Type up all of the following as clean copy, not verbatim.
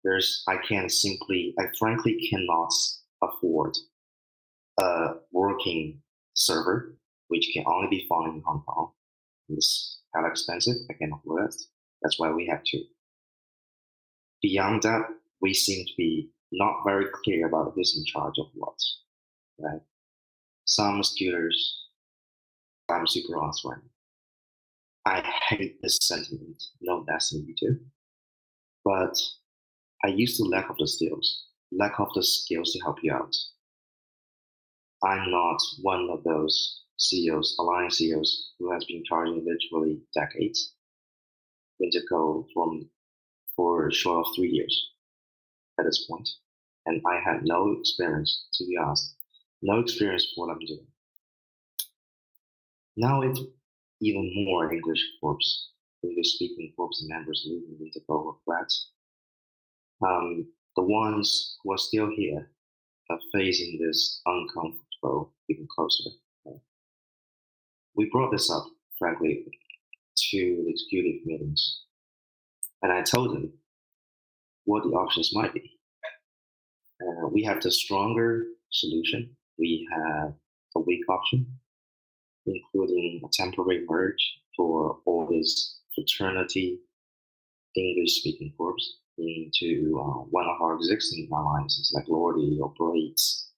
I frankly cannot afford a working server, which can only be found in Hong Kong. It's kind of expensive. I cannot afford it. That's why we have two. Beyond that, we seem to be not very clear about who's in charge of what. Right? Some scooters, I'm super honest right now. I hate this sentiment. No, that's me too. But I used to lack of the skills to help you out. I'm not one of those CEOs, alliance CEOs, who has been charging literally decades. Winterco from for a short of 3 years at this point, and I had no experience, to be honest, no experience for what I'm doing. Now it's even more English speaking corps members leaving Winterco flats. The ones who are still here are facing this uncomfortable even closer. We brought this up, frankly, to the executive meetings, and I told them what the options might be. We have the stronger solution. We have a weak option, including a temporary merge for all this fraternity English speaking corps into one of our existing alliances like Lordy or Blades.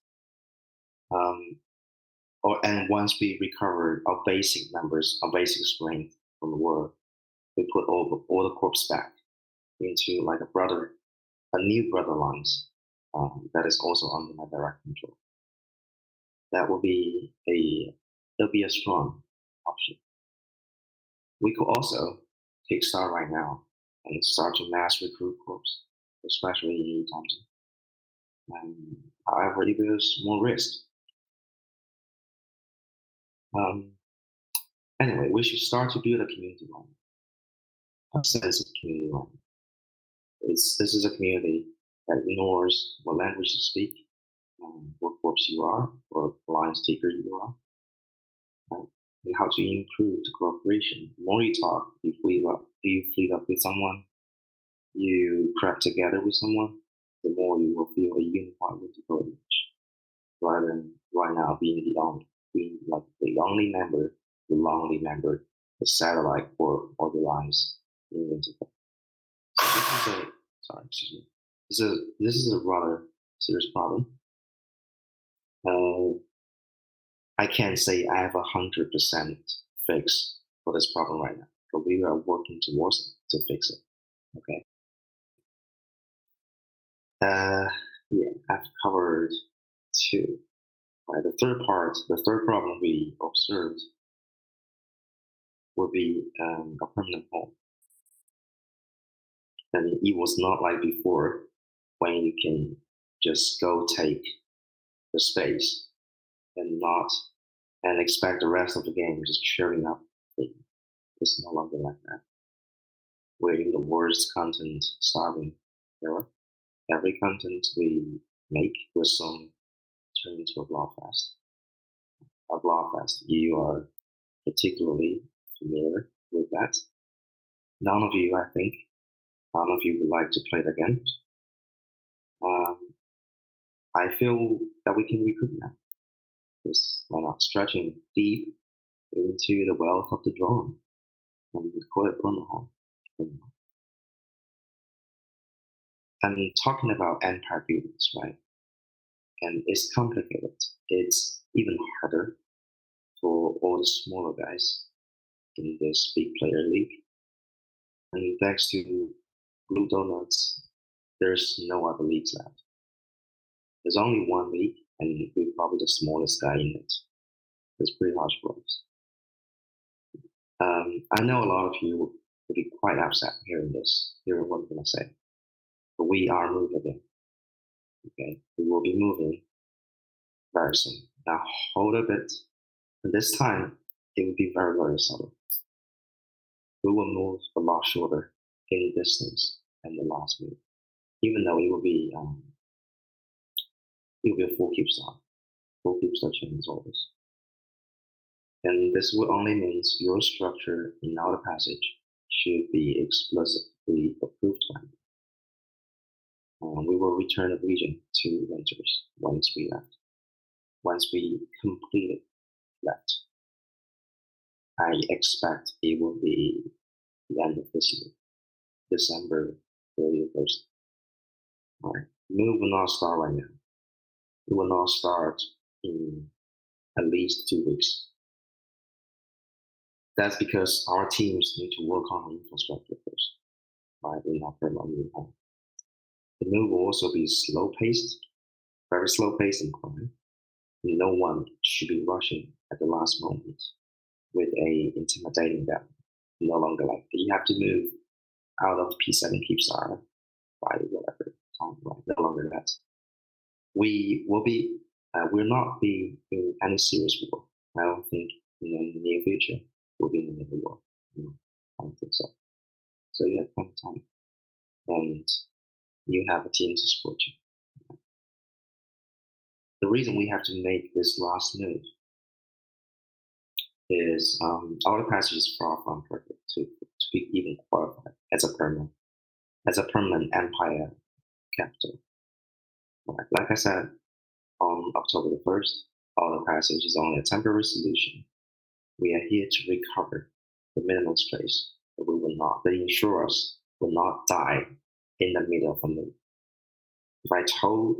And once we recover our basic numbers, our basic strength from the war, we put all the corps back into like a new brother lines that is also under my direct control. That will be a strong option. We could also kickstart right now and start to mass recruit corps, especially in Thompson. However, it is more risk. Anyway, we should start to build a community line, a sense of community line. This is a community that ignores what language you speak, what corps you are, or alliance taker you are, and how to improve the cooperation. The more you talk, you fleet up with someone, you prep together with someone, the more you will feel a unified with the image, rather than right now being like the only member, the lonely member, the satellite for all the lines in Winterfell. So this is a sorry, excuse me. This is a rather serious problem. I can't say I have 100% fix for this problem right now, but we are working towards it to fix it. Okay. Yeah, I've covered two. Right. The third problem we observed would be a permanent home. And it was not like before when you can just go take the space and not and expect the rest of the game just cheering up. It's no longer like that. We're in the worst content starving era. Every content we make will soon turn into a blogfest. A blogfest. You are particularly familiar with that. None of you, I think, none of you would like to play it again. I feel that we can recruit now. Because we're not stretching deep into the wealth of the drone and we call it Omaha. I'm talking about empire buildings, right? And it's complicated. It's even harder for all the smaller guys in this big player league. And thanks to Blue Donuts, there's no other leagues left. There's only one league, and we're probably the smallest guy in it. It's pretty harsh for us. I know a lot of you will be quite upset hearing what I'm going to say. But we are moving. Okay, we will be moving very soon. Now hold a bit. And this time, it will be very, very subtle. We will move a lot shorter in distance than the last move, even though it will be a full keep start. Full keep start change always. And this will only means your structure in outer passage should be explicitly approved by me. we will return the region to renters once we left. Once we completely left, I expect it will be the end of this year, December 31st. All right. Move will not start right now. It will not start in at least 2 weeks. That's because our teams need to work on infrastructure first. Right? We're not permanently home. The move will also be slow paced, very slow paced and quiet. No one should be rushing at the last moment with a intimidating them. No longer like you have to move out of P7 Keepstar by whatever time, right? No longer that. We will be, we'll not be in any serious war. I don't think in the near future we'll be in another war. I don't think so. So you have plenty of time, and you have a team to support you. The reason we have to make this last move is our passage is far from perfect to be even qualified as a permanent empire capital. Like I said, on October the 1st, our passage is only a temporary solution. We are here to recover the minimum space, but the insurers will not die in the middle of a move. If I told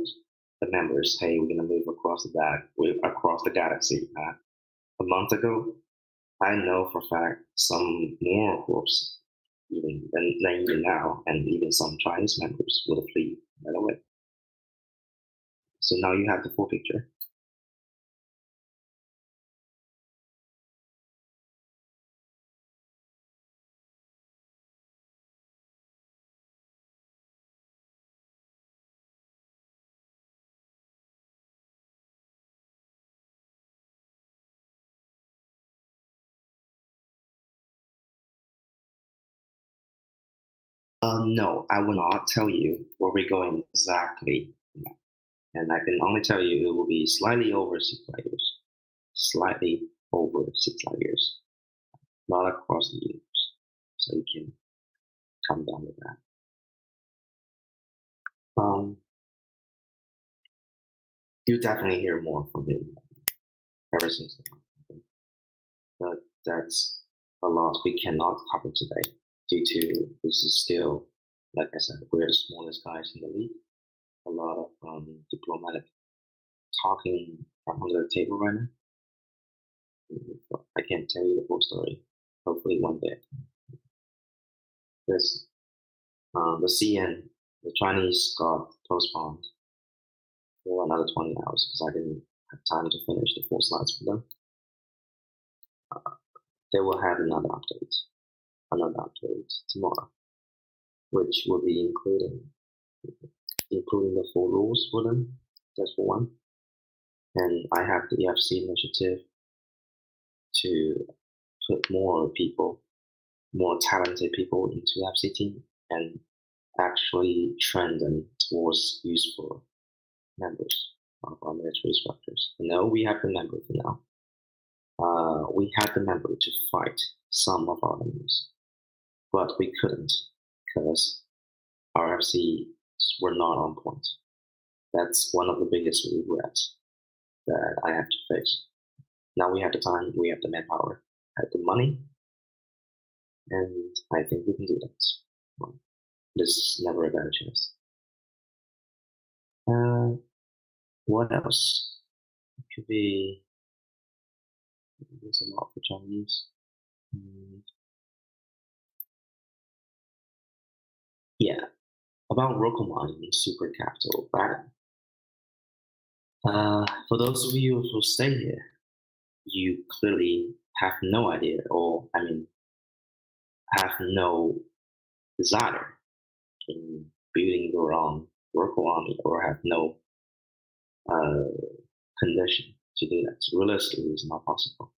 the members, hey, we're going to move across the galaxy a month ago, I know for a fact some more groups, even now, and even some Chinese members will flee right away. So now you have the full picture. No, I will not tell you where we're going exactly. And I can only tell you it will be slightly over 6 light years. Slightly over 6 light years. Not across the universe. So you can come down with that. You definitely hear more from me ever since then. But that's a lot we cannot cover today due to this is still, like I said, we're the smallest guys in the league. A lot of diplomatic talking from under the table right now. I can't tell you the whole story. Hopefully one day. This the CN, the Chinese got postponed for another 20 hours because I didn't have time to finish the 4 slides for them. They will have another update tomorrow, which will be including the full rules for them. That's for one. And I have the EFC initiative to put more talented people into the FC team and actually train them towards useful members of our military structures. No, we have the member for now. We had the member to fight some of our enemies, but we couldn't because our FCs were not on point. That's one of the biggest regrets that I have to face. Now we have the time, we have the manpower, have the money, and I think we can do that. Well, this is never a better chance. What else? It could be. There's a lot for Chinese. Yeah, about Rokomon in Super Capital Battle. For those of you who stay here, you clearly have no idea, or I mean, have no desire in building your own local army, or have no condition to do that. So realistically, it's not possible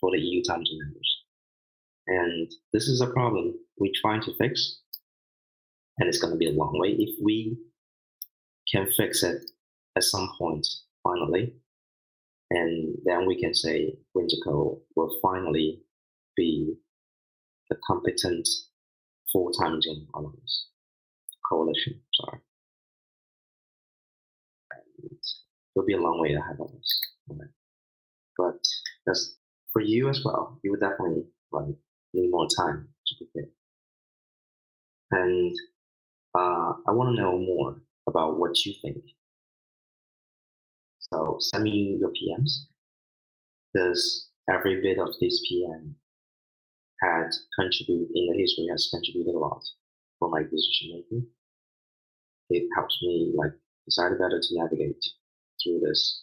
for the EU times members. And this is a problem we're trying to fix, and it's going to be a long way. If we can fix it at some point, finally, and then we can say Winterco will finally be a competent full-time general alliance. coalition. Sorry, it'll be a long way ahead of us. Right? But that's for you as well. You would definitely like need more time to prepare. And I want to know more about what you think. So send me your PMs because every bit of this PM had contributed in the history has contributed a lot for my decision making. It helps me like decide better to navigate through this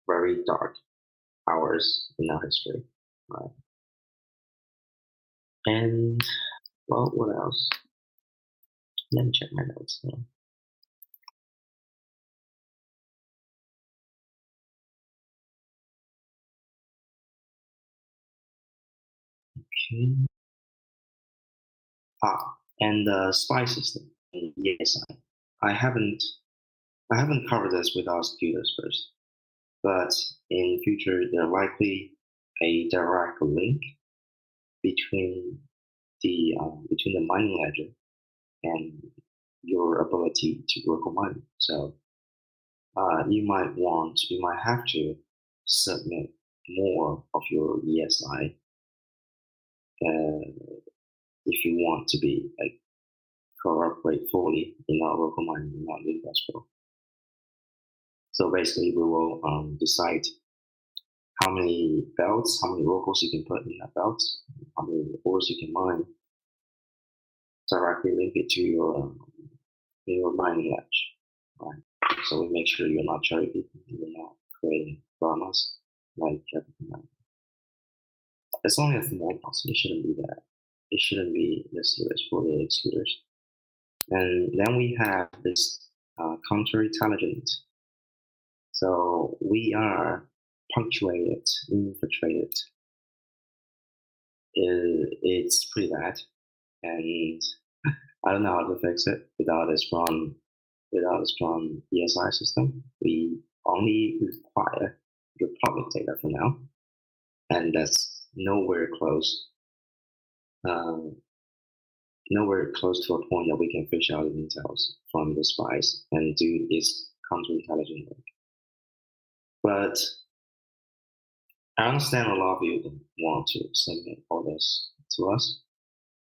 very dark hours in our history. Right. And well, what else? Let me check my notes. Okay. And the spy system. Yes, I haven't I haven't covered this with our students first, but in future there likely a direct link between the mining ledger and your ability to work on mining. So you might have to submit more of your ESI uh, if you want to be like cooperate fully in our local mining and not leave escrow. So basically, we will decide how many belts, how many locals you can put in that belt, how many ores you can mine, directly link it to your mining ledge. Right? So we make sure you're not cherry picking, you're not creating dramas like everything else. It's only a small cost. It shouldn't be that. It shouldn't be this serious for the excluders. And then we have this counterintelligence. So we are punctuated, infiltrated. It's pretty bad, and I don't know how to fix it without a strong ESI system. We only require your public data for now, and that's um, nowhere close to a point that we can fish out the intel from the spies and do this counterintelligence work. But I understand a lot of you don't want to submit all this to us.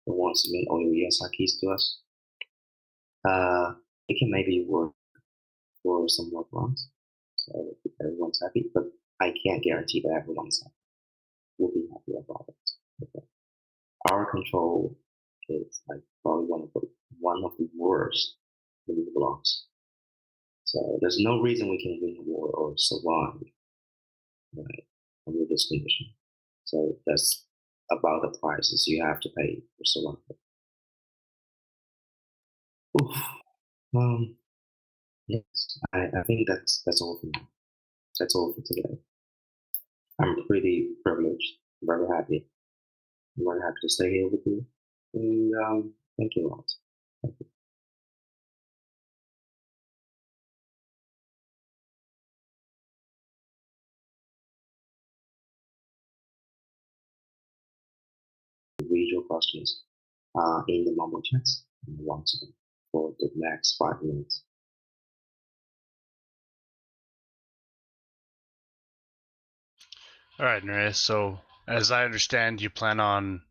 They want to submit all your ESI keys to us. It can maybe work for some workarounds, so if everyone's happy. But I can't guarantee that everyone's happy. Will be happy about it. Okay. Our control is like probably one of the worst in the blocks. So there's no reason we can win the war or survive, right, under this condition. So that's about the prices you have to pay for survival. Oof. Um, yes, I think that's all for now. That's all for today. I'm pretty privileged, very happy. I'm very happy to stay here with you. And thank you a lot. Read your questions in the mobile chats once again for the next 5 minutes. All right, Nereus. So, as I understand, you plan on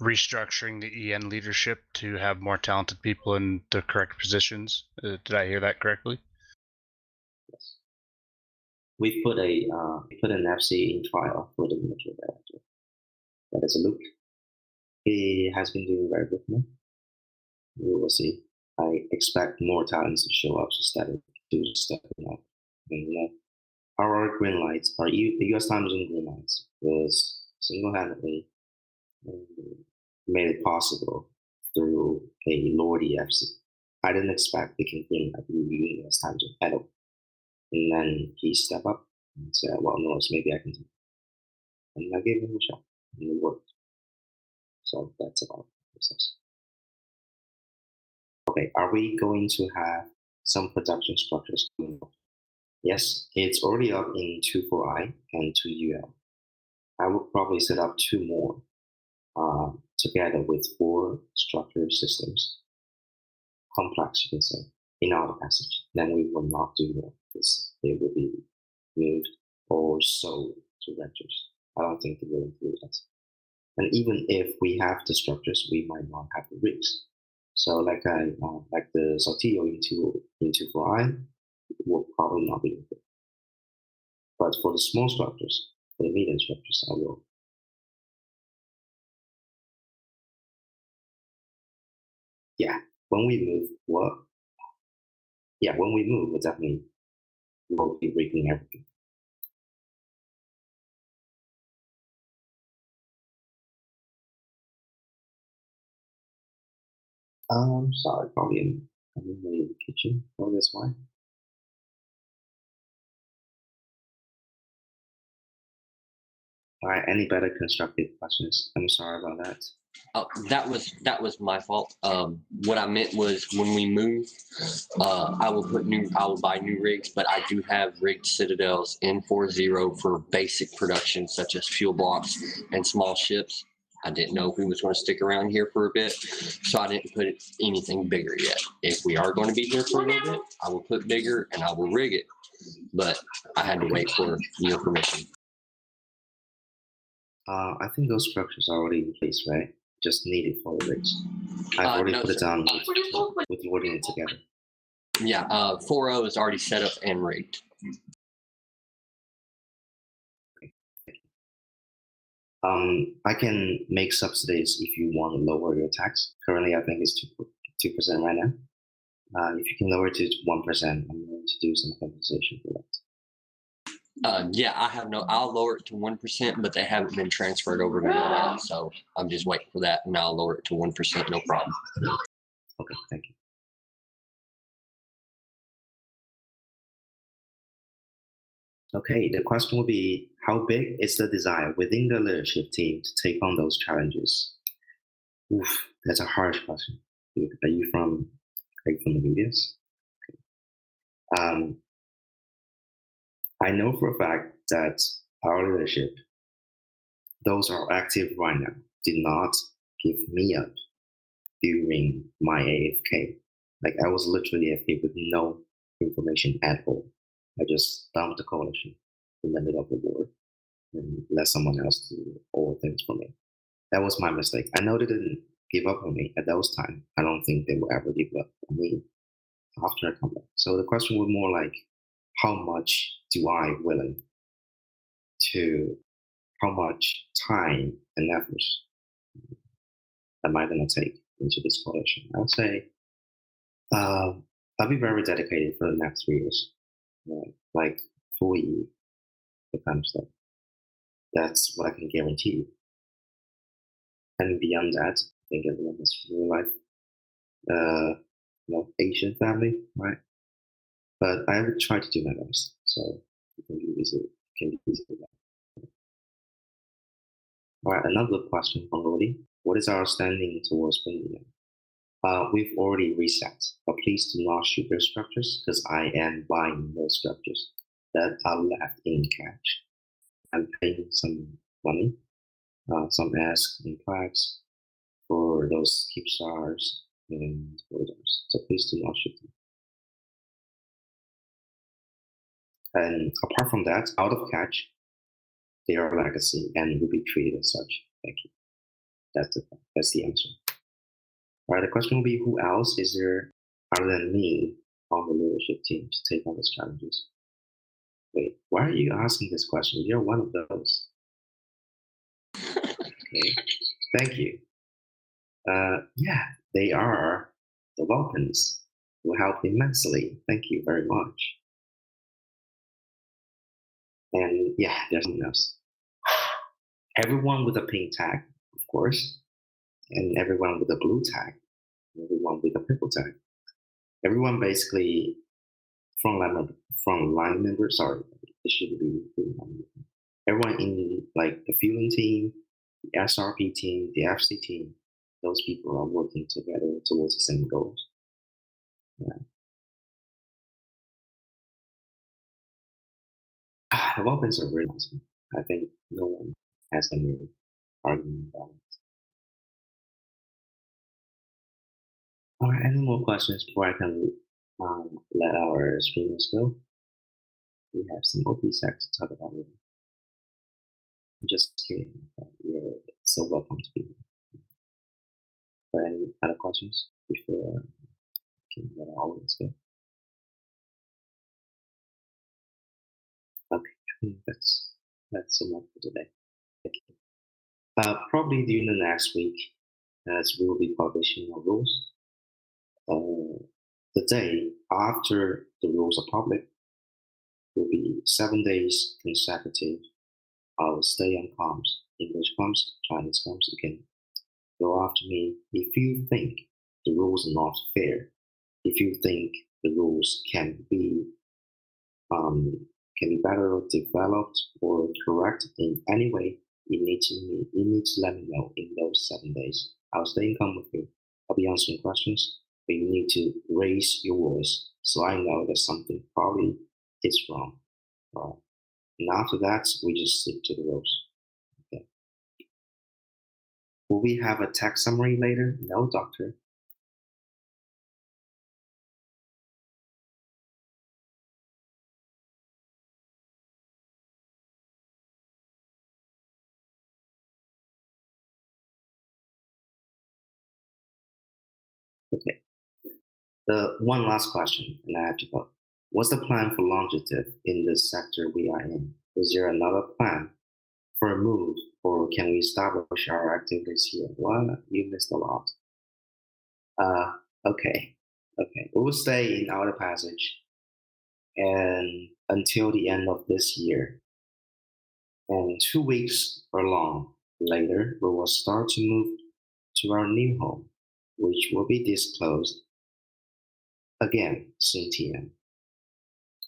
restructuring the EN leadership to have more talented people in the correct positions. Did I hear that correctly? Yes. We put an FC in trial for the military director. That is a look. He has been doing very good for me. We will see. I expect more talents to show up to stepping up. And our green lights, the US Times and green lights was single-handedly um, made it possible through a Lordy FC. I didn't expect they can green light the US Times at all. And then he stepped up and said, well, no, maybe I can do it. And I gave him a shot and it worked. So that's about the process. Okay, are we going to have some production structures coming up? Yes, it's already up in 2.4i and 2UL. I would probably set up two more together with four structured systems. complex, you can say, in our passage, then we will not do that. They will be moved or sold to renters. I don't think they will include that. And even if we have the structures, we might not have the rigs. So like the Saltillo into Fly will probably not be included. But for the small structures, for the medium structures, I will. Yeah, when we move, what? Yeah, when we move, it definitely will be rigging everything. Sorry, probably I'm in the kitchen. Oh, that's why. All right, any better constructive questions? I'm sorry about that. Oh, that was my fault. What I meant was when we move, I will buy new rigs, but I do have rigged Citadels in 4.0 for basic production such as fuel blocks and small ships. I didn't know if we was going to stick around here for a bit, so I didn't put anything bigger yet. If we are going to be here for a little bit, I will put bigger and I will rig it. But I had to wait for your permission. I think those structures are already in place, right? Just needed for the rigs. I've already no, put it sir. down with loading it together. Yeah, 4.0 is already set up and rigged. I can make subsidies if you want to lower your tax. Currently, I think it's 2% right now. If you can lower it to 1%, I'm going to do some compensation for that. Yeah, I'll lower it to 1%, but they haven't been transferred over to me yet, so I'm just waiting for that, and I'll lower it to 1%, no problem. Okay, thank you. Okay, the question will be, how big is the desire within the leadership team to take on those challenges? Oof, that's a harsh question. Are you from the medias? I know for a fact that our leadership, those are active right now, did not give me up during my AFK. Like I was literally AFK with no information at all. I just dumped the coalition in the middle of the war and let someone else do all things for me. That was my mistake. I know they didn't give up on me at those times. I don't think they will ever give up on me after I come back. So the question was more like, how much do I willing to, how much time and effort am I going to take into this coalition? I would say I'll be very dedicated for the next 3 years, like fully the kind of stuff. That's what I can guarantee you. And beyond that, I think everyone has real life, Asian family, right? But I would try to do my best. So you can be easy. All right, another question from Lodi. What is our standing towards Finland? We've already reset, but please do not shoot their structures because I am buying those structures that are left in cash. I'm paying some money, some asks and flags for those keep stars and orders. So please do not shoot them. And apart from that, out of catch, they are legacy and will be treated as such. Thank you. That's the answer. All right, the question will be, who else is there other than me on the leadership team to take on these challenges? Wait, why are you asking this question? You're one of those. Okay, thank you. Yeah, they are the weapons will help immensely. Thank you very much. And yeah, there's something else. Everyone with a pink tag, of course, and everyone with a blue tag, and everyone with a purple tag. Everyone basically frontline member. Sorry, it should be everyone in like the fueling team, the SRP team, the FC team. Those people are working together towards the same goals. Yeah. The weapons are really awesome. I think no one has any argument about it. All right, any more questions before I can let our streamers go? We have some OPSEC to talk about. I'm just kidding. You're so welcome to be here. But any other questions before I can let our audience go? Okay, I think that's so much for today. Thank you. Probably during the next week, as we will be publishing our rules. The day after the rules are public will be 7 days consecutive. I'll stay on comms, English comms, Chinese comms. You can go after me if you think the rules are not fair. If you think the rules um, can be better developed or correct in any way, you need to let me know in those 7 days. I'll stay in contact with you. I'll be answering questions, but you need to raise your voice so I know that something probably is wrong. And after that, we just stick to the rules. Okay. Will we have a text summary later? No, doctor. Okay. The one last question, and I have to go. What's the plan for longitude in the sector we are in? Is there another plan for a move, or can we establish our activities here? Well, you missed a lot. Uh, okay, okay. We will stay in Outer Passage and until the end of this year. And 2 weeks or long later, we will start to move to our new home, which will be disclosed again soon TM.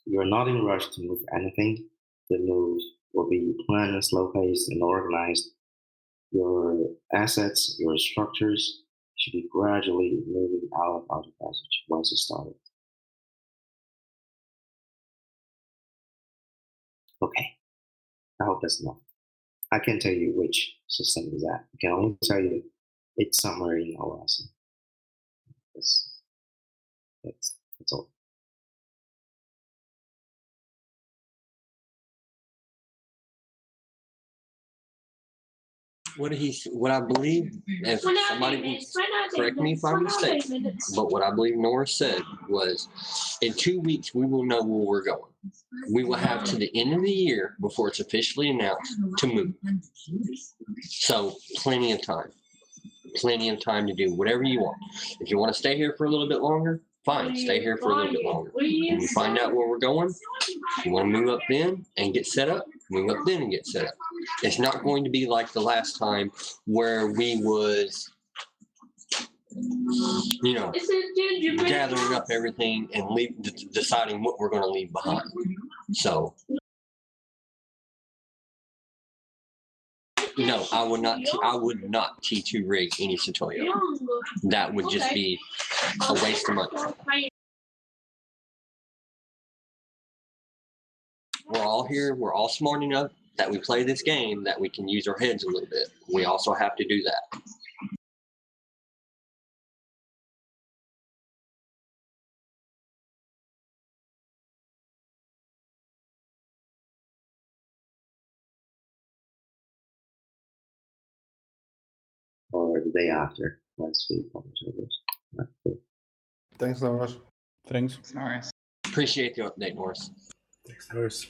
You're not in a rush to move anything. The move will be planned and slow paced and organized. Your assets, your structures should be gradually moving out of Outer Passage once it started. Okay, I hope that's enough. I can't tell you which system is that. I can only tell you it's somewhere in OS. That's all. What I believe, if somebody can correct me if I'm mistaken, but what I believe Norris said was, in 2 weeks we will know where we're going. We will have to the end of the year before it's officially announced to move. So plenty of time to do whatever you want. If you want to stay here for a little bit longer, fine, stay here for a little bit longer. When you find out where we're going, if you want to move up then and get set up, move up then and get set up. It's not going to be like the last time where we was, gathering up everything and deciding what we're going to leave behind. So, no, I would not T2 rig any Sotoyo. That would just be a waste of money. We're all here. We're all smart enough that we play this game that we can use our heads a little bit. We also have to do that. Or the day after, once we publish our rules. Thanks, Norris. Thanks. Norris. Appreciate the update, Norris. Thanks, Norris.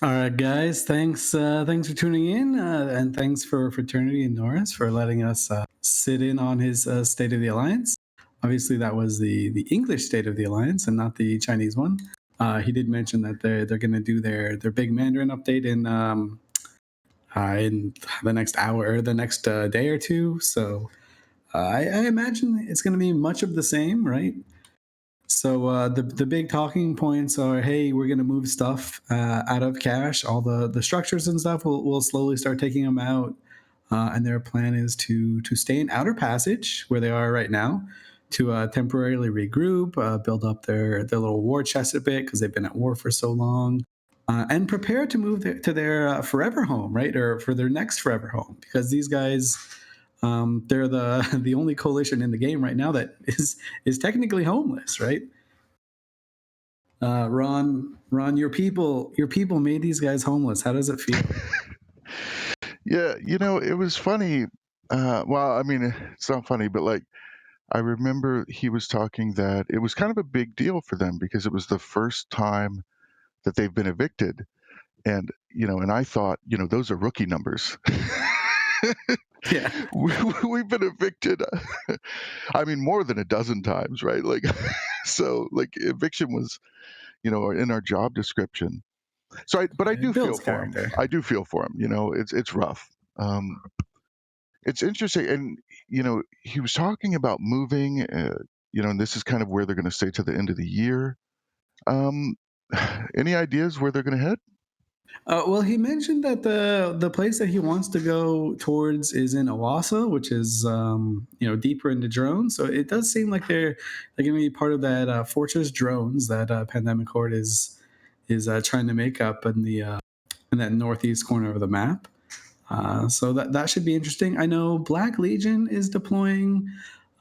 All right, guys. Thanks for tuning in, and thanks for Fraternity and Norris for letting us sit in on his State of the Alliance. Obviously, that was the English State of the Alliance and not the Chinese one. He did mention that they're going to do their big Mandarin update in the next hour or the next day or two. So I imagine it's going to be much of the same, right? So the big talking points are, hey, we're going to move stuff out of cache. All the structures and stuff, we'll slowly start taking them out. And their plan is to stay in Outer Passage, where they are right now, to temporarily regroup, build up their little war chest a bit because they've been at war for so long, and prepare to move to their forever home, right? Or for their next forever home, because these guys, they're the only coalition in the game right now that is technically homeless, right? Ron, your people made these guys homeless. How does it feel? Yeah, it was funny. Well, I mean, it's not funny, but like I remember he was talking that it was kind of a big deal for them because it was the first time that they've been evicted. And, and I thought, those are rookie numbers. Yeah. We've been evicted, I mean, more than a dozen times, right? Like, so like eviction was, in our job description. So but I It do feel builds for him. character. I do feel for him. It's rough. It's interesting, and he was talking about moving. And this is kind of where they're going to stay to the end of the year. Um, any ideas where they're going to head? Well, he mentioned that the place that he wants to go towards is in Owasso, which is deeper into drones. So it does seem like they're going to be part of that Fortress drones that Pandemic Horde is trying to make up in that northeast corner of the map. So that should be interesting. I know Black Legion is deploying.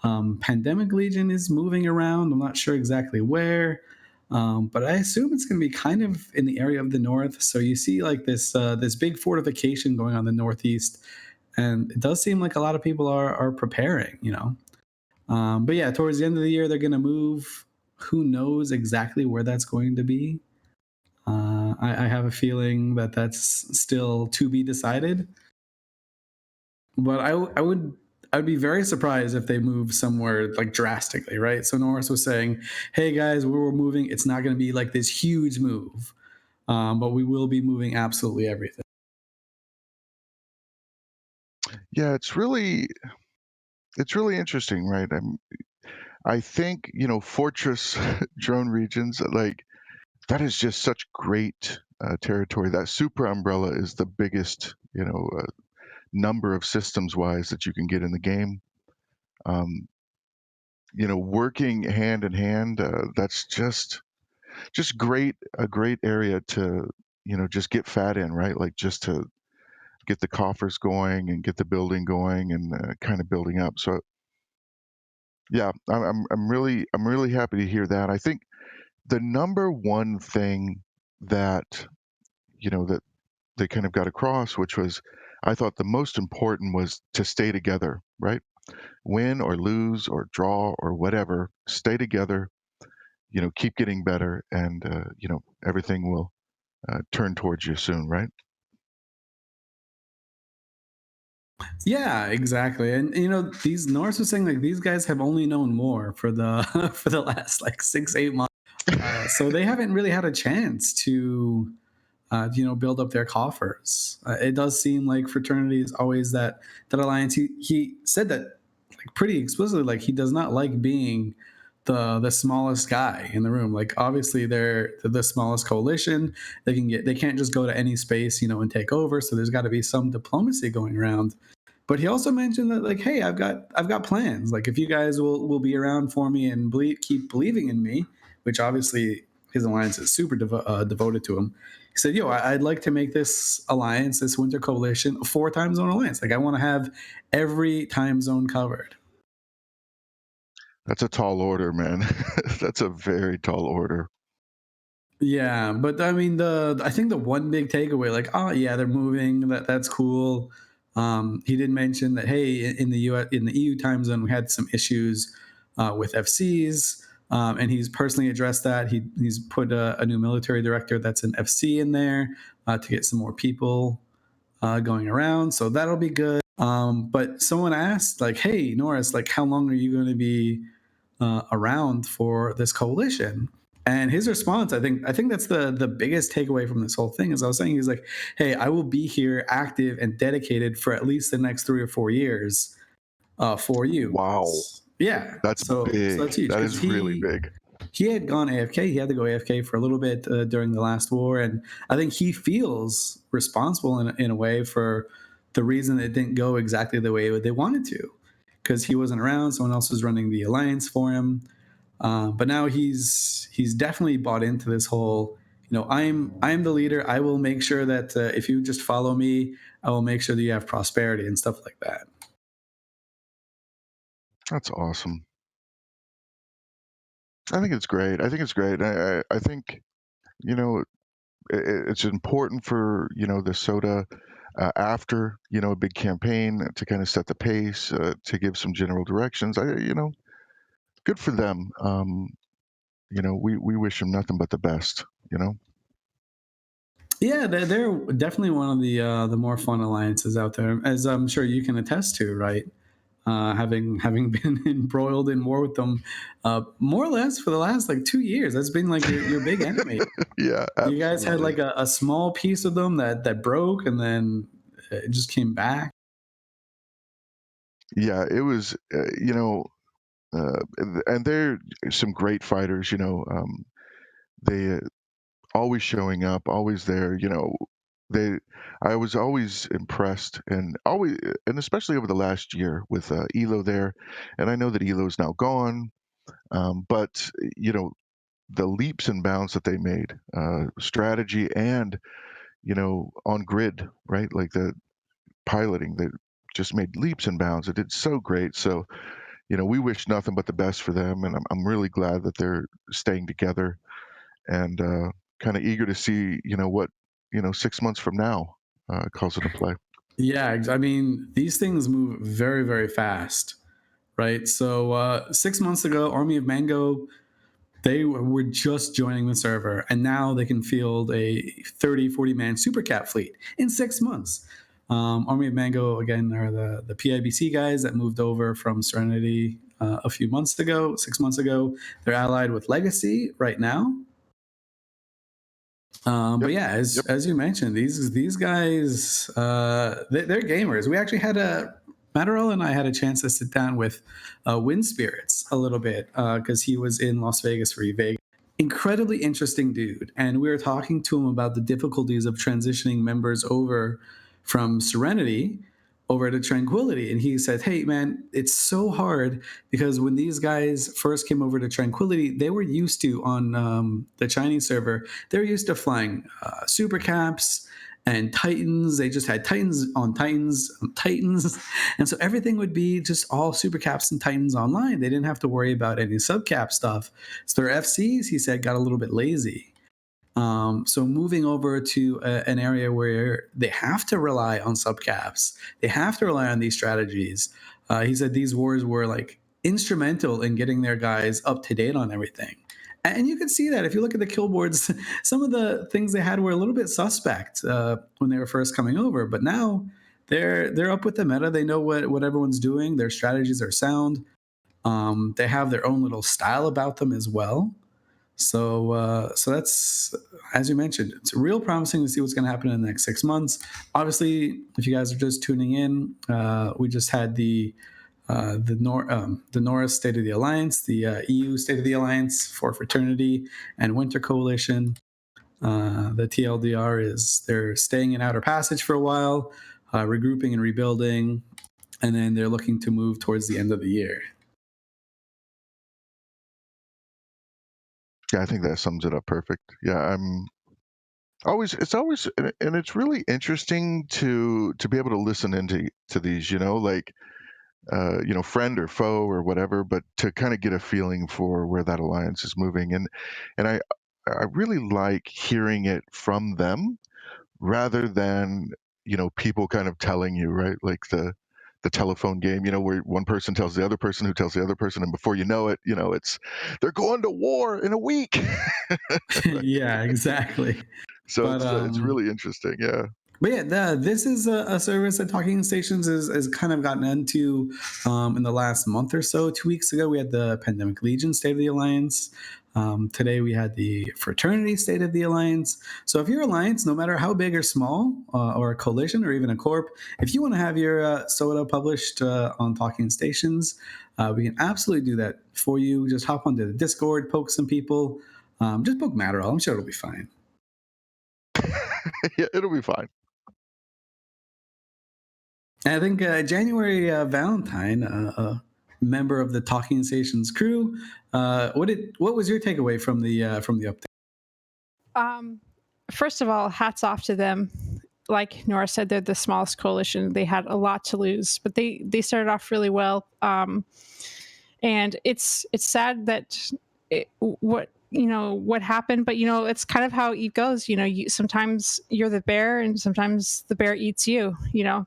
Pandemic Legion is moving around. I'm not sure exactly where. But I assume it's going to be kind of in the area of the north. So you see like this big fortification going on in the northeast, and it does seem like a lot of people are preparing. But yeah, towards the end of the year they're going to move. Who knows exactly where that's going to be? I have a feeling that that's still to be decided. But I'd be very surprised if they move somewhere like drastically, right? So Norris was saying, "Hey guys, where we're moving, it's not going to be like this huge move, but we will be moving absolutely everything." Yeah, it's really interesting, right? I think Fortress drone regions, like that is just such great territory. That super umbrella is the biggest number of systems wise that you can get in the game. Working hand in hand, that's just great, a great area to just get fat in, right? Like just to get the coffers going and get the building going and kind of building up. So yeah, I'm really happy to hear that. I think the number one thing that that they kind of got across, which was I thought the most important, was to stay together, right? Win or lose or draw or whatever, stay together, keep getting better, and everything will turn towards you soon, right? Yeah, exactly. And these Norris was saying like these guys have only known war for the for the last like 6-8 months, so they haven't really had a chance to build up their coffers. It does seem like Fraternity is always that alliance. He said that like pretty explicitly, like he does not like being the smallest guy in the room. Like obviously they're the smallest coalition. They can't just go to any space and take over. So there's got to be some diplomacy going around. But he also mentioned that like, hey, I've got plans. Like if you guys will be around for me and keep believing in me, which obviously his alliance is super devoted to him. He said, "Yo, I'd like to make this alliance, this Winter Coalition, a 4 time zone alliance. Like I want to have every time zone covered." That's a tall order, man. That's a very tall order. Yeah, but I mean, I think the one big takeaway, like, oh yeah, they're moving. That's cool. He did mention that hey, in the EU time zone, we had some issues with FCs, and he's personally addressed that. He's put a new military director that's an FC in there to get some more people going around, so that'll be good. But someone asked, like, hey, Norris, like, how long are you going to be around for this coalition? And his response, I think that's the biggest takeaway from this whole thing. As I was saying, he's like, "Hey, I will be here, active and dedicated for at least the next 3 or 4 years for you." Wow, Yeah, that's so big. that's huge That because is really big. he had gone AFK. He had to go AFK for a little bit during the last war, and I think he feels responsible in a way for the reason it didn't go exactly the way they wanted to, because he wasn't around. Someone else was running the alliance for him. But now he's definitely bought into this whole, I'm the leader. I will make sure that if you just follow me, I will make sure that you have prosperity and stuff like that. That's awesome. I think it's great. I think it's great. I think, you know, it's important for, the SOTA after, a big campaign to kind of set the pace, to give some general directions. Good for them. We wish them nothing but the best, Yeah, they're definitely one of the more fun alliances out there, as I'm sure you can attest to, right? Having been embroiled in war with them, more or less for the last like 2 years. That's been like your big enemy. Yeah, You guys had absolutely. like a small piece of them that broke, and then it just came back. Yeah, it was, and they're some great fighters, they always showing up, always there, they I was always impressed and especially over the last year with Elo there, and I know that Elo's now gone, but the leaps and bounds that they made, strategy and on grid, right? Like the piloting that just made leaps and bounds. It did so great. So we wish nothing but the best for them, and I'm really glad that they're staying together and kind of eager to see what 6 months from now calls into play. Yeah, I mean, these things move very, very fast, right? So 6 months ago, Army of Mango, they were just joining the server, and now they can field a 30, 40-man super cap fleet in 6 months. Army of Mango, again, are the PIBC guys that moved over from Serenity a few months ago, 6 months ago. They're allied with Legacy right now. But yeah, as you mentioned, these guys, they're gamers. We actually had Matterell and I had a chance to sit down with Wind Spirits a little bit because he was in Las Vegas for Vegas. Incredibly interesting dude, and we were talking to him about the difficulties of transitioning members over from Serenity over to Tranquility, and he said, "Hey, man, it's so hard because when these guys first came over to Tranquility, they were used to on the Chinese server. They're used to flying super caps and Titans. They just had Titans on Titans on Titans, and so everything would be just all super caps and Titans online. They didn't have to worry about any subcap stuff. So their FCs, he said, got a little bit lazy." So moving over to an area where they have to rely on subcaps, they have to rely on these strategies. He said these wars were like instrumental in getting their guys up to date on everything. And you can see that if you look at the kill boards, some of the things they had were a little bit suspect when they were first coming over, but now they're up with the meta. They know what everyone's doing. Their strategies are sound. They have their own little style about them as well. So that's, as you mentioned, it's real promising to see what's going to happen in the next 6 months. Obviously, if you guys are just tuning in, we just had the Norris State of the Alliance, the EU State of the Alliance for Fraternity and Winter Coalition. The TLDR is they're staying in Outer Passage for a while, regrouping and rebuilding, and then they're looking to move towards the end of the year. Yeah, I think that sums it up perfect. Yeah, and it's really interesting to be able to listen to these, like friend or foe or whatever, but to kind of get a feeling for where that alliance is moving. And I really like hearing it from them rather than, people kind of telling you, right? Like the telephone game, where one person tells the other person who tells the other person, and before you know it, it's they're going to war in a week. Yeah, exactly. So But it's really interesting. Yeah. But yeah, this is a service that Talking Stations is kind of gotten into in the last month or so. 2 weeks ago, we had the Pandemic Legion State of the Alliance. Today we had the Fraternity State of the Alliance. So if your alliance, no matter how big or small, or a coalition or even a corp, if you want to have your SOTA published on Talking Stations, we can absolutely do that for you. Just hop onto the Discord, poke some people. Just poke Matterall. I'm sure it'll be fine. Yeah, it'll be fine. And I think January Valentine, a member of the Talking Stations crew, what was your takeaway from the update? First of all, hats off to them. Like Nora said, they're the smallest coalition. They had a lot to lose, but they started off really well. And it's sad that what happened, but it's kind of how it goes. Sometimes you're the bear, and sometimes the bear eats you.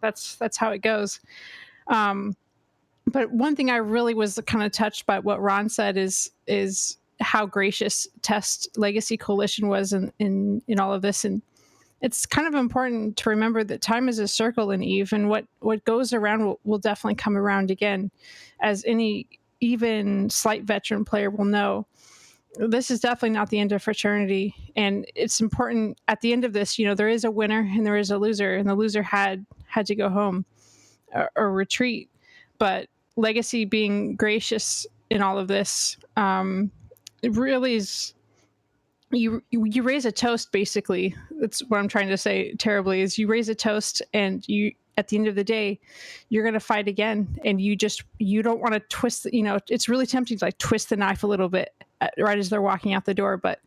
That's how it goes. But one thing I really was kind of touched by what Ron said is how gracious Test Legacy Coalition was in all of this. And it's kind of important to remember that time is a circle in EVE, and what goes around will definitely come around again, as any even slight veteran player will know. This is definitely not the end of Fraternity, and it's important at the end of this, there is a winner and there is a loser, and the loser had to go home or retreat. But Legacy being gracious in all of this, it really is. You raise a toast, basically. That's what I'm trying to say terribly, is you raise a toast, and you, at the end of the day, you're going to fight again, and you don't want to twist, it's really tempting to twist the knife a little bit right as they're walking out the door, but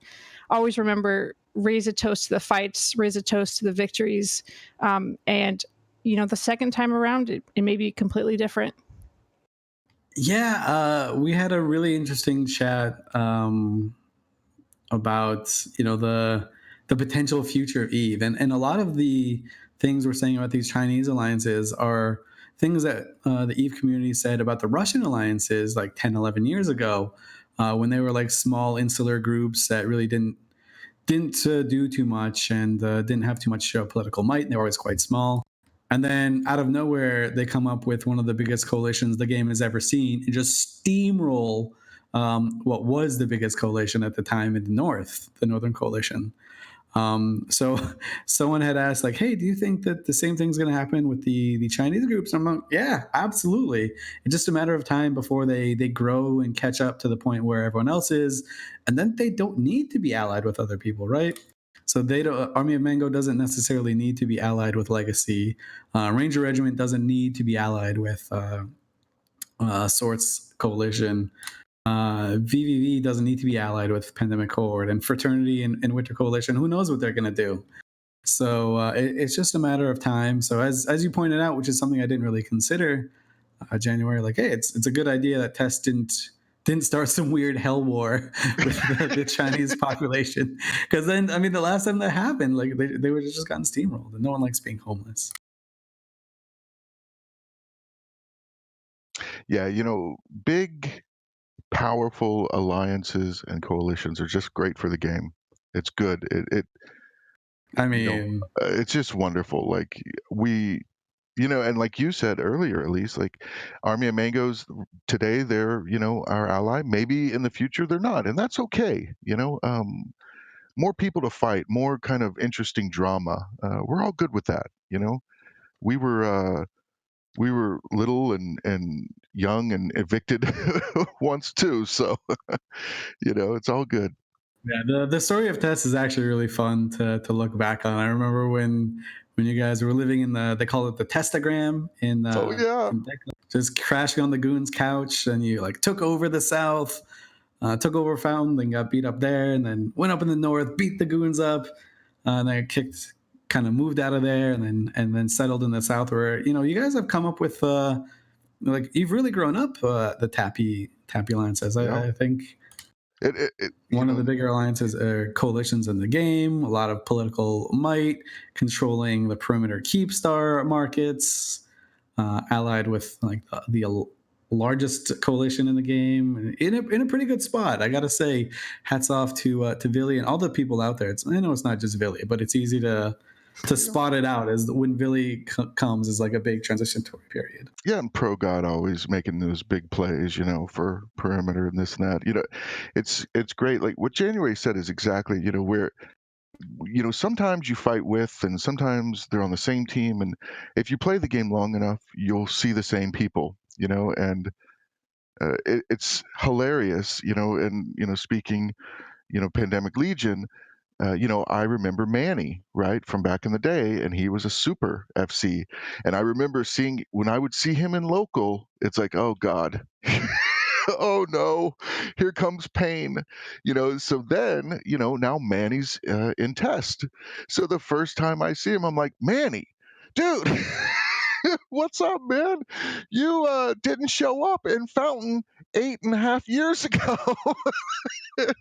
always remember, raise a toast to the fights, raise a toast to the victories, and the second time around, it may be completely different. Yeah, we had a really interesting chat about the potential future of EVE, and a lot of the things we're saying about these Chinese alliances are things that the EVE community said about the Russian alliances like 10, 11 years ago, when they were small insular groups that really didn't do too much and didn't have too much political might. They were always quite small. And then out of nowhere, they come up with one of the biggest coalitions the game has ever seen and just steamroll what was the biggest coalition at the time in the North, the Northern Coalition. So someone had asked, hey, do you think that the same thing's going to happen with the Chinese groups? And I'm like, yeah, absolutely. It's just a matter of time before they grow and catch up to the point where everyone else is. And then they don't need to be allied with other people, right? So Army of Mango doesn't necessarily need to be allied with Legacy. Ranger Regiment doesn't need to be allied with Swords Coalition. VVV doesn't need to be allied with Pandemic Horde, and Fraternity and Winter Coalition. Who knows what they're going to do? So it's just a matter of time. So as you pointed out, which is something I didn't really consider, January, hey, it's a good idea that Test didn't start some weird hell war with the Chinese population. Because then, the last time that happened, they were just gotten steamrolled, and no one likes being homeless. Yeah, big, powerful alliances and coalitions are just great for the game. It's good. It's just wonderful. And like you said earlier, at least, Army of Mangoes today, they're our ally. Maybe in the future they're not, and that's okay. More people to fight, more kind of interesting drama. We're all good with that. We were little and young and evicted once too, so it's all good. Yeah, the story of Tess is actually really fun to look back on. I remember when you guys were living in they call it the Testagram in just crashing on the goon's couch, and you took over the South, took over Fountain, then got beat up there, and then went up in the North, beat the goons up, and then kind of moved out of there, and then settled in the South, where you guys have come up with you've really grown up the Tappy alliances. I think. One of the bigger alliances are coalitions in the game, a lot of political might, controlling the perimeter Keepstar markets, allied with the largest coalition in the game, in a pretty good spot. I gotta say, hats off to Villy and all the people out there. I know it's not just Villy, but it's easy to to spot it out as when Billy comes is like a big transitory period. Yeah, and Pro God always making those big plays, for perimeter and this and that. It's great. Like what January said is exactly, where sometimes you fight with and sometimes they're on the same team, and if you play the game long enough, you'll see the same people, and it's hilarious, and speaking, Pandemic Legion. I remember Manny, right, from back in the day, and he was a super FC. And I remember seeing when I would see him in local, it's like, oh God, oh no, here comes pain. So then, now Manny's in test. So the first time I see him, I'm like, Manny, dude. What's up, man? You didn't show up in Fountain 8.5 years ago. And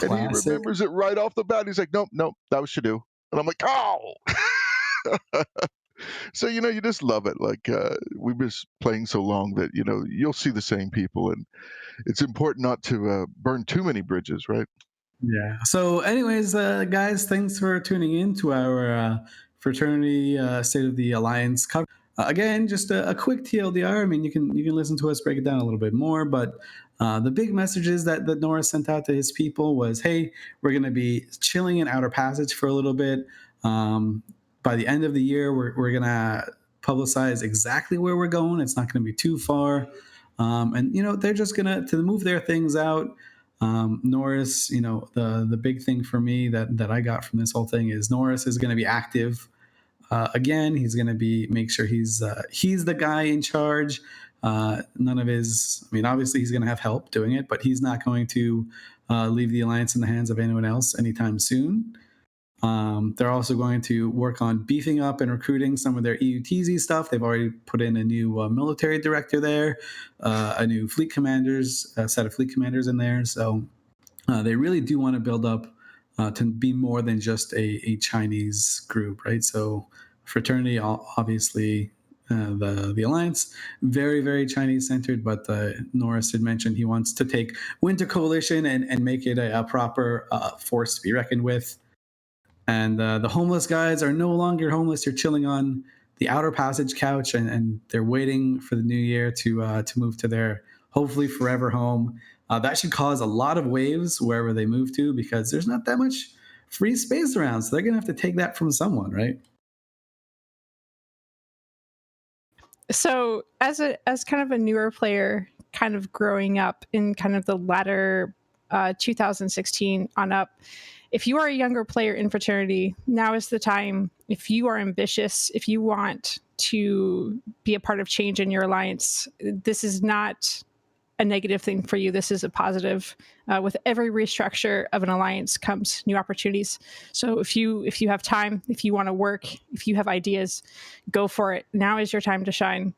he Classic. remembers it right off the bat. He's like, nope, that was Shadu. And I'm like, oh. So, you just love it. Like, we've been playing so long that, you'll see the same people. And it's important not to burn too many bridges, right? Yeah. So, anyways, guys, thanks for tuning in to our Fraternity State of the Alliance cover. Again, just a quick TLDR. I mean, you can listen to us break it down a little bit more, but the big messages that Norris sent out to his people was, hey, we're going to be chilling in Outer Passage for a little bit. By the end of the year, we're going to publicize exactly where we're going. It's not going to be too far. And, they're just going to move their things out. Norris, the big thing for me that I got from this whole thing is Norris is going to be active. Again, he's going to make sure he's the guy in charge. None of his, I mean, obviously he's going to have help doing it, but he's not going to leave the Alliance in the hands of anyone else anytime soon. They're also going to work on beefing up and recruiting some of their EUTZ stuff. They've already put in a new military director there, a new set of fleet commanders in there. So they really do want to build up to be more than just a Chinese group, right? So Fraternity, obviously, the Alliance, very, very Chinese centered, but Norris had mentioned he wants to take Winter Coalition and make it a proper force to be reckoned with. And the homeless guys are no longer homeless. They're chilling on the Outer Passage couch, and they're waiting for the new year to move to their hopefully forever home. That should cause a lot of waves wherever they move to, because there's not that much free space around. So they're going to have to take that from someone, right? So as kind of a newer player, kind of growing up in kind of the latter 2016 on up, if you are a younger player in Fraternity, now is the time. If you are ambitious, if you want to be a part of change in your alliance, this is not a negative thing for you. This is a positive. With every restructure of an alliance comes new opportunities. So if you have time, if you want to work, if you have ideas, go for it. Now is your time to shine.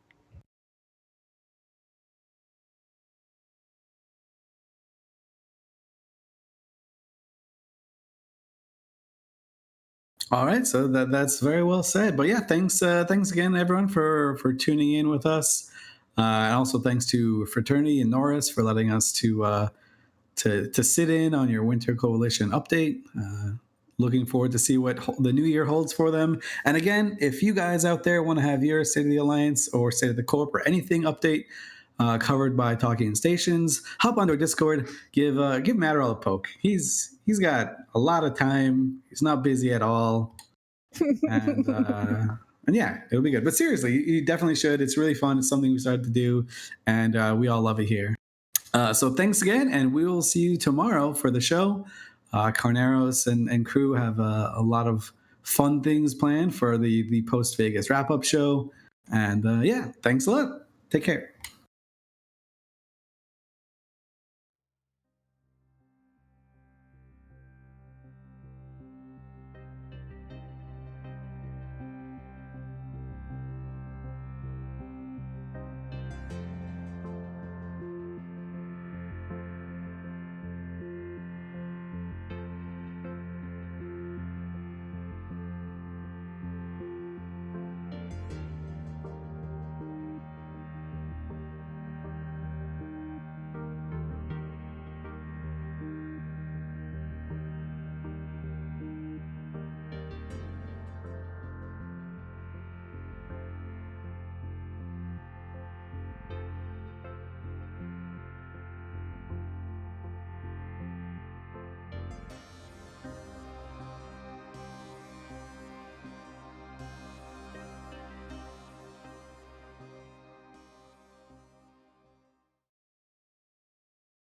All right, so that's very well said. But yeah, thanks again, everyone, for tuning in with us, and also thanks to Fraternity and Norris for letting us to sit in on your Winter Coalition update. Looking forward to see what the new year holds for them. And again, if you guys out there want to have your State of the Alliance or State of the Corp or anything update covered by Talking Stations, hop onto our Discord. Give Matterall a poke. He's got a lot of time. He's not busy at all, and yeah, it'll be good. But seriously, you definitely should. It's really fun. It's something we started to do, and we all love it here. So thanks again, and we will see you tomorrow for the show. Carneros and crew have a lot of fun things planned for the post Vegas wrap up show, and yeah, thanks a lot. Take care.